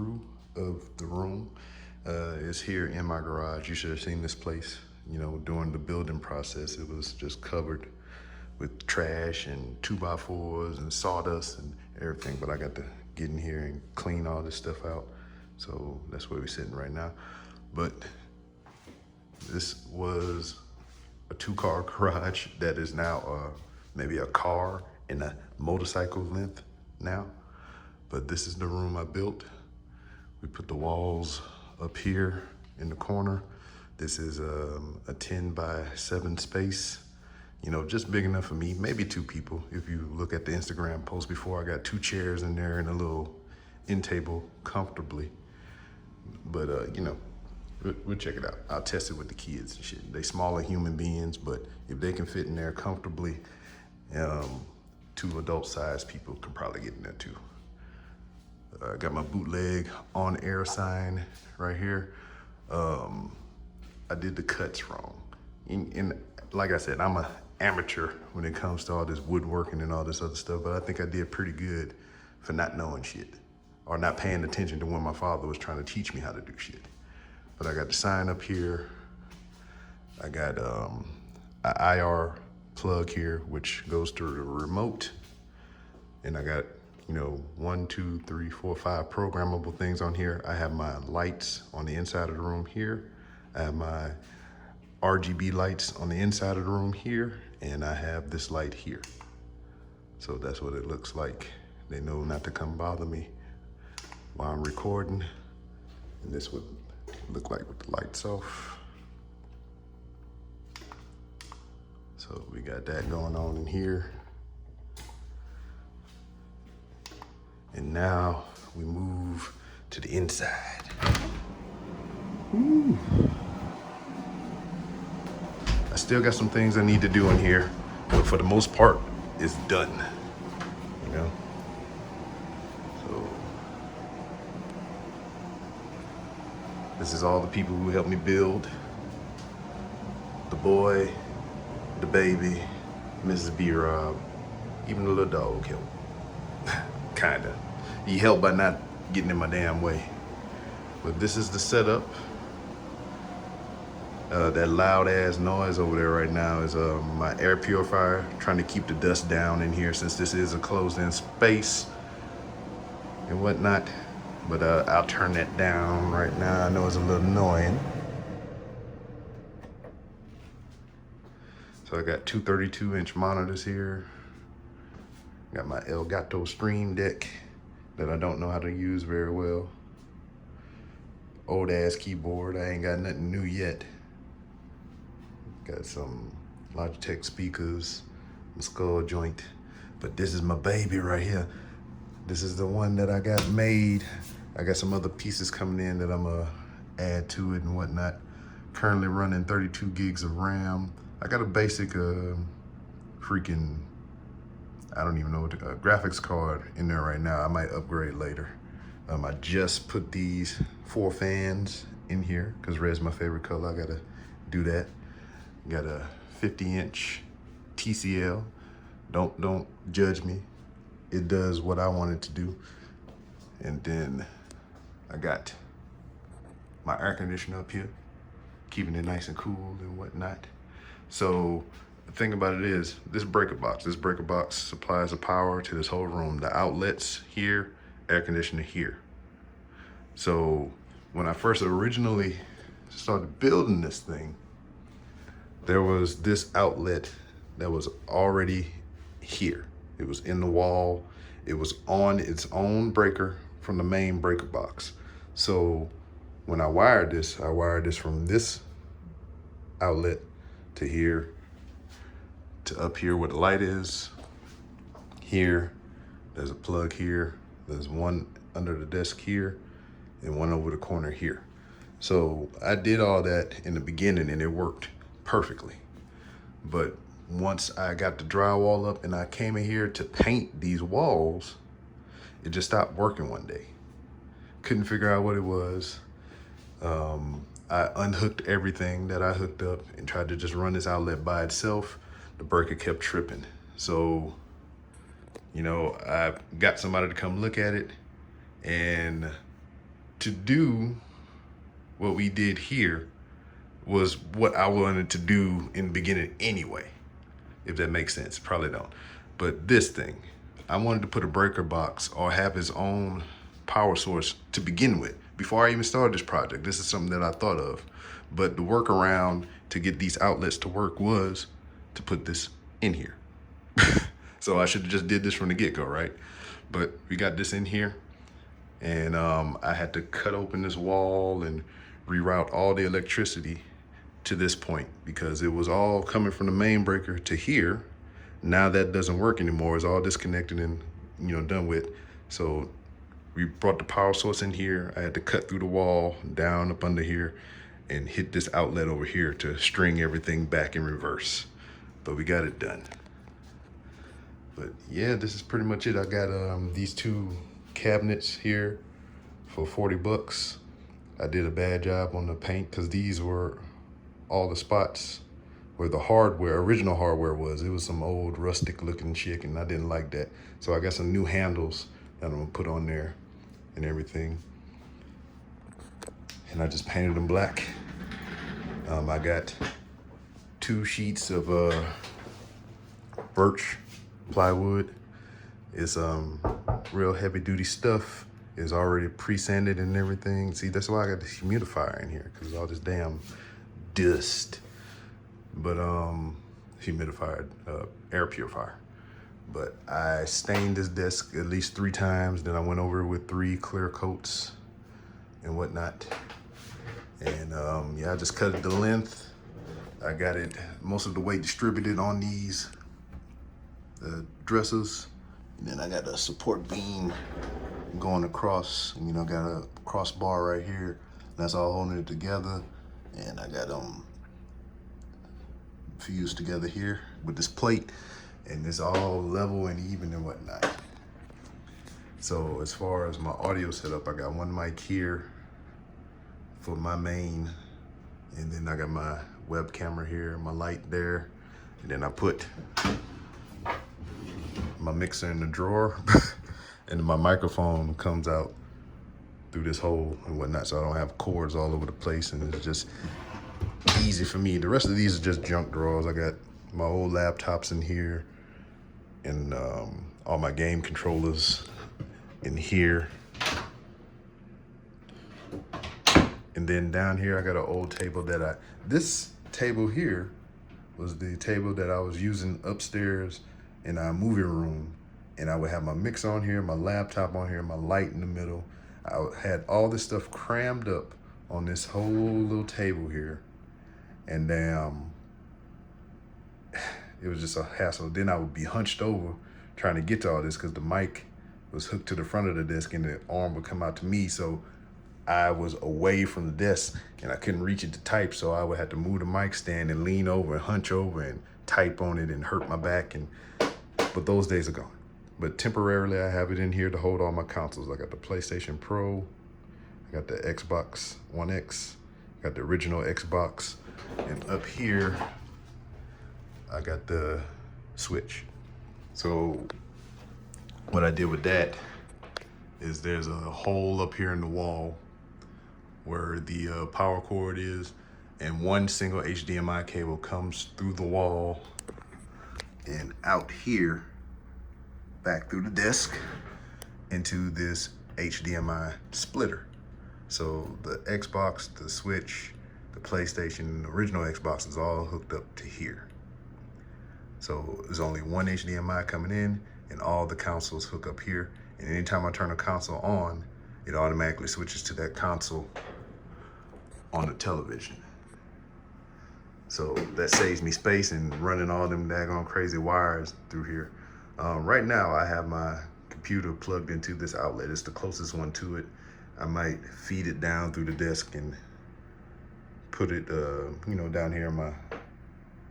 through of the room is here in my garage. You should have seen this place. You know, during the building process, it was just covered with trash and 2x4s and sawdust and everything. But I got to get in here and clean all this stuff out. So that's where we're sitting right now. But this was a 2-car garage that is now maybe a car and a motorcycle length now. But this is the room I built. We put the walls up here in the corner. This is a 10x7 space. You know, just big enough for me, maybe 2 people. If you look at the Instagram post before, I got 2 chairs in there and a little end table comfortably. But you know, we'll check it out. I'll test it with the kids and shit. They smaller human beings, but if they can fit in there comfortably, 2 adult-sized people can probably get in there too. I got my bootleg on air sign right here. I did the cuts wrong. And like I said, I'm an amateur when it comes to all this woodworking and all this other stuff, but I think I did pretty good for not knowing shit or not paying attention to when my father was trying to teach me how to do shit. But I got the sign up here. I got an IR plug here, which goes to the remote. And I got, you know, 1, 2, 3, 4, 5 programmable things on here. I have my lights on the inside of the room here. I have my RGB lights on the inside of the room here. And I have this light here. So that's what it looks like. They know not to come bother me while I'm recording. And this would look like with the lights off. So we got that going on in here. And now we move to the inside. Ooh. I still got some things I need to do in here, but for the most part, it's done, you know? So this is all the people who helped me build. The boy, the baby, Mrs. B-Rob, even the little dog helped. Kinda. He helped by not getting in my damn way. But this is the setup. That loud ass noise over there right now is my air purifier, trying to keep the dust down in here since this is a closed in space and whatnot. But I'll turn that down right now. I know it's a little annoying. So I got 2 32-inch monitors here. Got my Elgato Stream Deck that I don't know how to use very well. Old ass keyboard, I ain't got nothing new yet. Got some Logitech speakers, some skull joint. But this is my baby right here. This is the one that I got made. I got some other pieces coming in that I'm gonna add to it and whatnot. Currently running 32 gigs of RAM. I got a basic freaking, I don't even know what graphics card in there right now. I might upgrade later. I just put these 4 fans in here because red's my favorite color. I gotta do that. Got a 50-inch TCL. Don't judge me. It does what I want it to do. And then I got my air conditioner up here, keeping it nice and cool and whatnot. So the thing about it is, this breaker box supplies the power to this whole room. The outlets here, air conditioner here. So when I first originally started building this thing, there was this outlet that was already here. It was in the wall. It was on its own breaker from the main breaker box. So when I wired this from this outlet to here, to up here where the light is. Here, there's a plug here. There's one under the desk here and one over the corner here. So I did all that in the beginning and it worked perfectly. But once I got the drywall up and I came in here to paint these walls, it just stopped working one day. Couldn't figure out what it was. I unhooked everything that I hooked up and tried to just run this outlet by itself. The breaker kept tripping. So, you know, I got somebody to come look at it, and to do what we did here was what I wanted to do in the beginning anyway, if that makes sense. Probably don't. But this thing, I wanted to put a breaker box or have its own power source to begin with. Before I even started this project, this is something that I thought of. But the workaround to get these outlets to work was to put this in here. So I should have just did this from the get-go, right? But we got this in here, and I had to cut open this wall and reroute all the electricity to this point because it was all coming from the main breaker to here. Now that doesn't work anymore. It's all disconnected and done with. So we brought the power source in here. I had to cut through the wall down up under here and hit this outlet over here to string everything back in reverse. But we got it done. But yeah, this is pretty much it. I got these two cabinets here for 40 bucks. I did a bad job on the paint because these were all the spots where the hardware, original hardware was. It was some old rustic looking shit and I didn't like that. So I got some new handles that I'm gonna put on there and everything. And I just painted them black. I got 2 sheets of birch plywood. It's real heavy duty stuff. It's already pre-sanded and everything. See, that's why I got this humidifier in here, because all this damn dust. But humidifier, air purifier. But I stained this desk at least 3 times. Then I went over it with 3 clear coats and whatnot. And yeah, I just cut it to length. I got it, most of the weight distributed on these dressers. And then I got a support beam going across, got a crossbar right here. That's all holding it together. And I got fused together here with this plate, and it's all level and even and whatnot. So as far as my audio setup, I got one mic here for my main, and then I got my web camera here, my light there, and then I put my mixer in the drawer and my microphone comes out through this hole and whatnot, so I don't have cords all over the place, and it's just easy for me. The rest of these are just junk drawers. I got my old laptops in here and all my game controllers in here. And then down here, I got an old table that this table here was the table that I was using upstairs in our movie room. And I would have my mix on here, my laptop on here, my light in the middle. I had all this stuff crammed up on this whole little table here. And it was just a hassle. Then I would be hunched over trying to get to all this because the mic was hooked to the front of the desk and the arm would come out to me. So I was away from the desk and I couldn't reach it to type. So I would have to move the mic stand and lean over and hunch over and type on it and hurt my back. But those days are gone. But temporarily I have it in here to hold all my consoles. I got the PlayStation Pro, I got the Xbox One X, got the original Xbox, and up here I got the Switch. So what I did with that is there's a hole up here in the wall where the power cord is, and one single HDMI cable comes through the wall and out here, back through the desk into this HDMI splitter. So the Xbox, the Switch, the PlayStation, the original Xbox is all hooked up to here. So there's only one HDMI coming in and all the consoles hook up here. And anytime I turn a console on, it automatically switches to that console on the television. So that saves me space and running all them daggone crazy wires through here. Right now I have my computer plugged into this outlet. It's the closest one to it. I might feed it down through the desk and put it, down here in my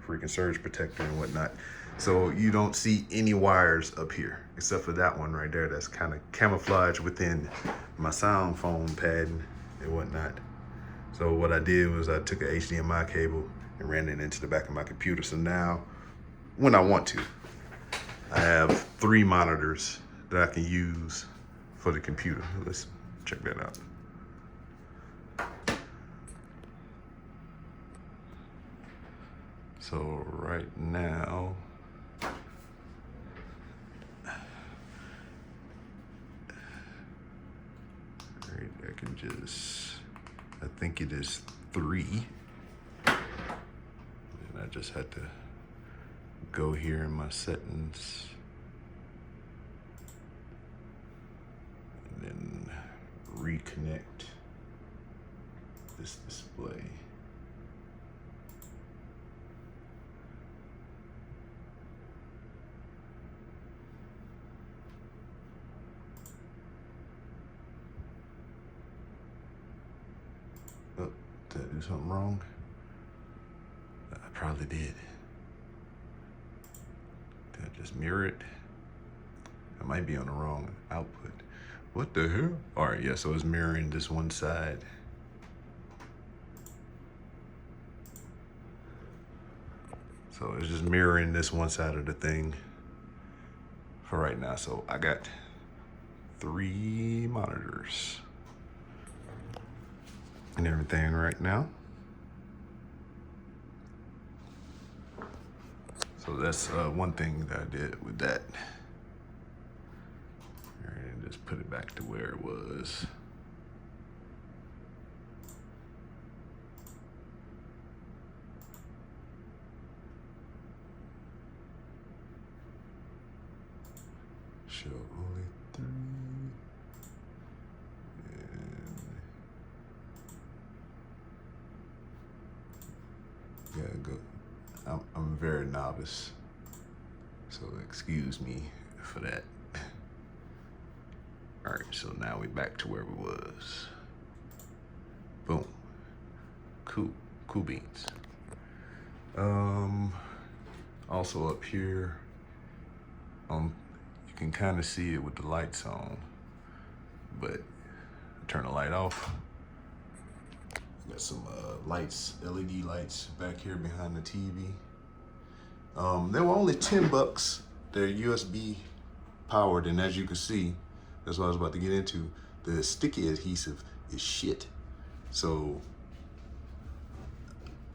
freaking surge protector and whatnot. So you don't see any wires up here, except for that one right there that's kind of camouflaged within my sound foam pad and whatnot. So what I did was I took an HDMI cable and ran it into the back of my computer. So now, when I want to, I have 3 monitors that I can use for the computer. Let's check that out. So right now, I can just, I think it is 3. And I just had to go here in my settings and then reconnect this display. Oh, did I do something wrong? I probably did. Did I just mirror it? I might be on the wrong output. What the hell? All right, yeah, so it's mirroring this one side. So it's just mirroring this one side of the thing for right now. So I got 3 monitors and everything right now. So that's one thing that I did with that. And just put it back to where it was. Show only 3. And yeah, go. I'm very novice, so excuse me for that. All right, so now we back to where we was. Boom. Cool beans. Also up here, you can kind of see it with the lights on, but turn the light off. Got some lights, LED lights back here behind the TV. They were only $10. They're USB powered, and as you can see, that's what I was about to get into. The sticky adhesive is shit. So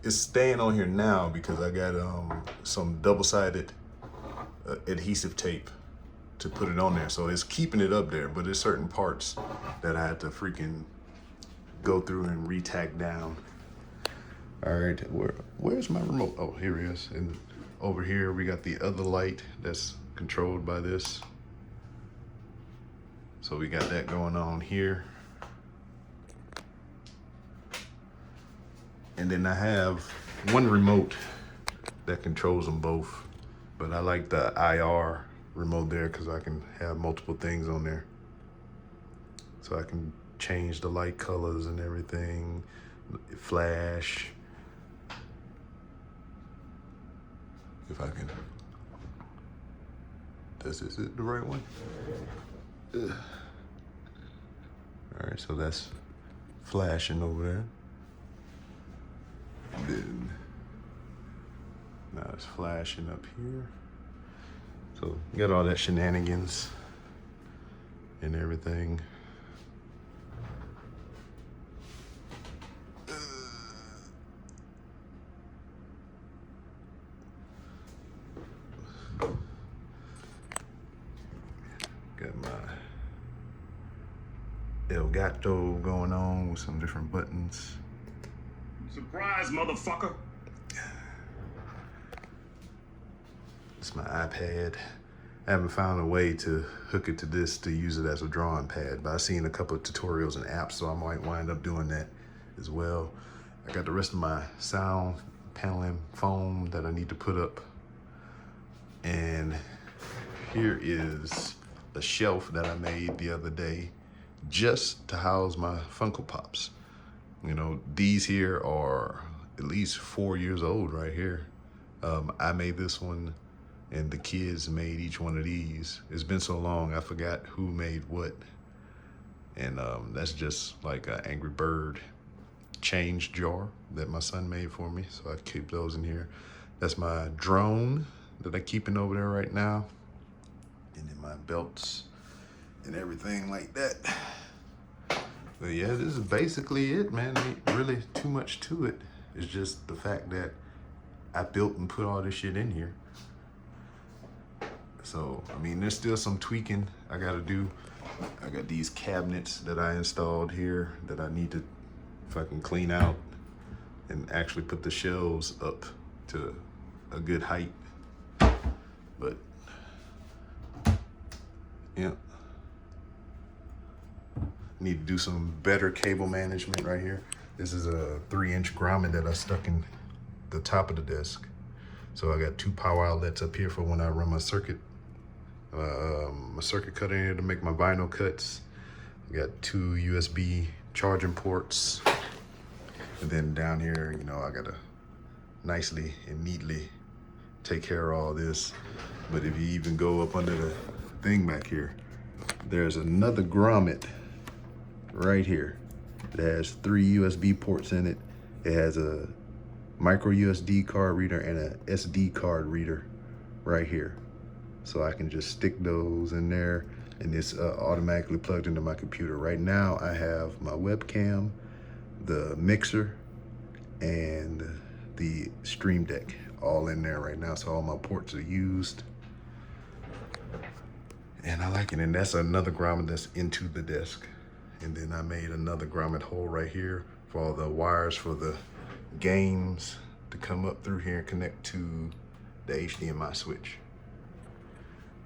it's staying on here now because I got some double-sided adhesive tape to put it on there. So it's keeping it up there, but there's certain parts that I had to freaking go through and re-tack down. All right, where's my remote? Oh, here it is. And over here we got the other light that's controlled by this. So we got that going on here. And then I have one remote that controls them both, but I like the IR remote there because I can have multiple things on there. So I can change the light colors and everything, flash. If I can, is it the right one? Ugh. All right, so that's flashing over there. Then now it's flashing up here. So you got all that shenanigans and everything. Got my Elgato going on with some different buttons. Surprise, motherfucker. It's my iPad. I haven't found a way to hook it to this to use it as a drawing pad, but I've seen a couple of tutorials and apps, so I might wind up doing that as well. I got the rest of my sound paneling foam that I need to put up. And here is a shelf that I made the other day just to house my Funko Pops. You know, these here are at least 4 years old right here. I made this one and the kids made each one of these. It's been so long, I forgot who made what. And that's just like an Angry Bird change jar that my son made for me. So I keep those in here. That's my drone that I'm keeping over there right now. And then my belts and everything like that. But yeah, this is basically it, man. Ain't really too much to it. It's just the fact that I built and put all this shit in here. So, I mean, there's still some tweaking I gotta do. I got these cabinets that I installed here that I need to fucking clean out and actually put the shelves up to a good height. But, yeah. Need to do some better cable management right here. This is a 3-inch grommet that I stuck in the top of the desk. So I got 2 power outlets up here for when I run my circuit cutter in here to make my vinyl cuts. I got 2 USB charging ports. And then down here, you know, I gotta nicely and neatly take care of all this. But if you even go up under the thing back here, there's another grommet right here. It has 3 USB ports in it. It has a micro SD card reader and a SD card reader right here. So I can just stick those in there and it's automatically plugged into my computer. Right now I have my webcam, the mixer, and the Stream Deck all in there right now. So all my ports are used. And I like it. And that's another grommet that's into the desk. And then I made another grommet hole right here for all the wires for the games to come up through here and connect to the HDMI switch.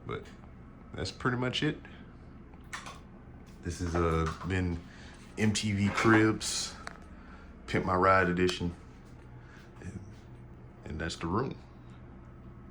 But that's pretty much it. This has been MTV Cribs, Pimp My Ride edition. And that's the room.